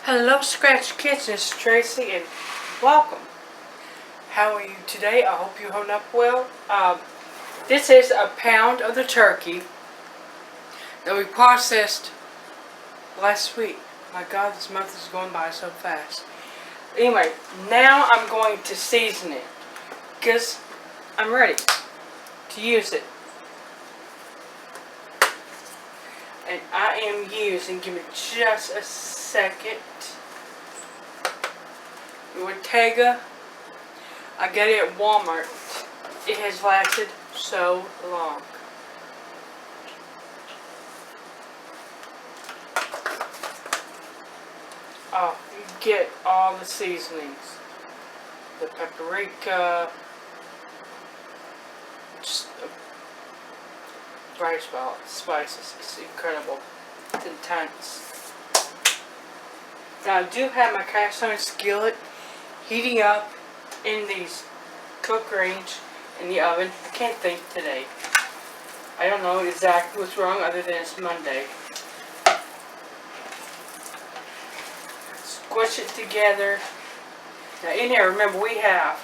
Hello Scratch Kitchen, it's Tracy and welcome. How are you today? I hope you're holding up well. This is a pound of the turkey that we processed last week. My God, this month is going by so fast. Anyway, now I'm going to season it because I'm ready to use it. And I am using, give me just a second, Ortega. I got it at Walmart. It has lasted so long. Oh, you get all the seasonings. The paprika, just rice ball, spices. It's incredible. It's intense. Now I do have my cast iron skillet heating up in these cook range in the oven. I can't think today. I don't know exactly what's wrong other than it's Monday. Squish it together. Now in here, remember we have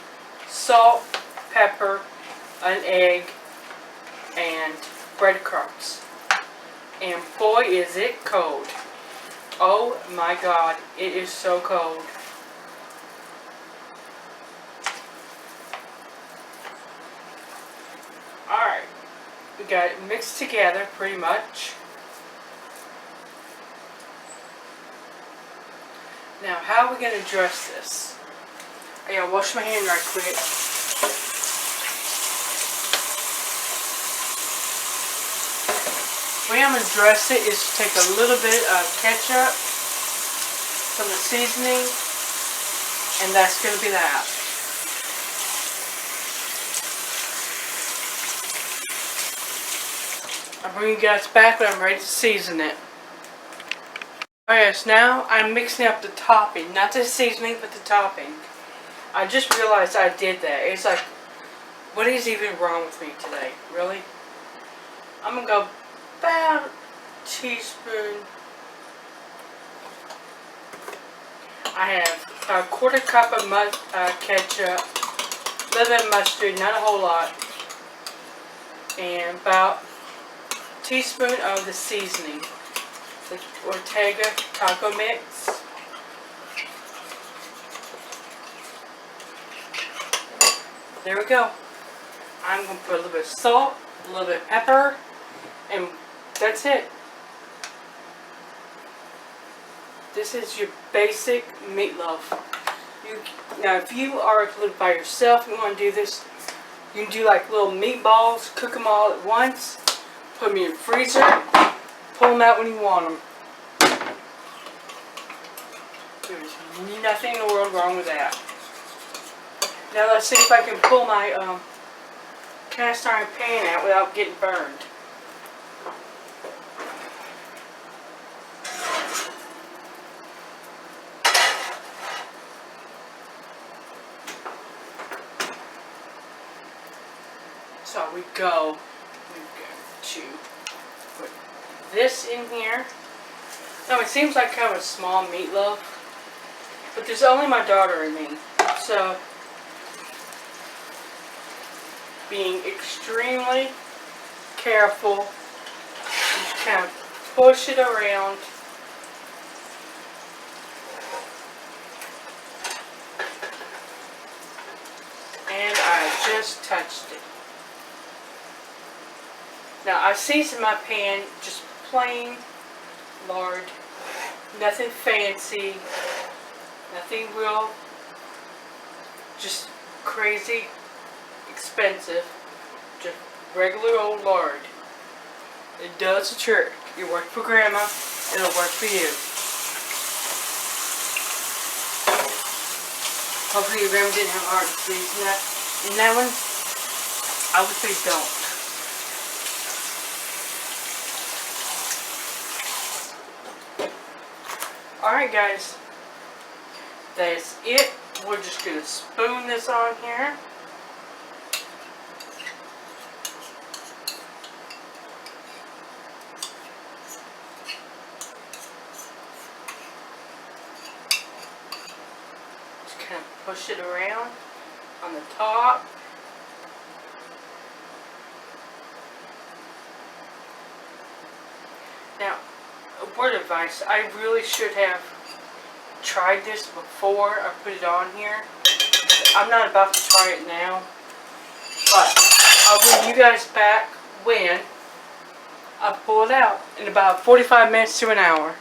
salt, pepper, an egg, and breadcrumbs. And boy is it cold. Oh my God, it is so cold. Alright, we got it mixed together pretty much. Now, how are we going to dress this? I gotta wash my hand right quick. The way I'm going to dress it is to take a little bit of ketchup, some of the seasoning, and that's going to be that. I'll bring you guys back when I'm ready to season it. Alright, so now I'm mixing up the topping. Not the seasoning, but the topping. I just realized I did that. It's like, what is even wrong with me today? Really? I'm going to go about a teaspoon. I have a quarter cup of ketchup, a little bit of mustard, not a whole lot, and about a teaspoon of the seasoning, the Ortega taco mix. There we go. I'm going to put a little bit of salt, a little bit of pepper, and that's it. This is your basic meatloaf. Now, if you are to live by yourself, you want to do this, you can do like little meatballs, cook them all at once, put them in your freezer, pull them out when you want them. There's nothing in the world wrong with that. Now let's see if I can pull my cast iron pan out without getting burned. So we go to put this in here. Now it seems like kind of a small meatloaf, but there's only my daughter and me. So being extremely careful, just kind of push it around. And I just touched it. Now I seasoned my pan just plain lard, nothing fancy, nothing real, just crazy expensive, just regular old lard. It does the trick. It worked for Grandma, it'll work for you. Hopefully your grandma didn't have a hard season that. In that one, I would say don't. Alright guys, that's it. We're just going to spoon this on here. push it around on the top. Now, a word of advice, I really should have tried this before I put it on here. I'm not about to try it now, but I'll bring you guys back when I pull it out in about 45 minutes to an hour.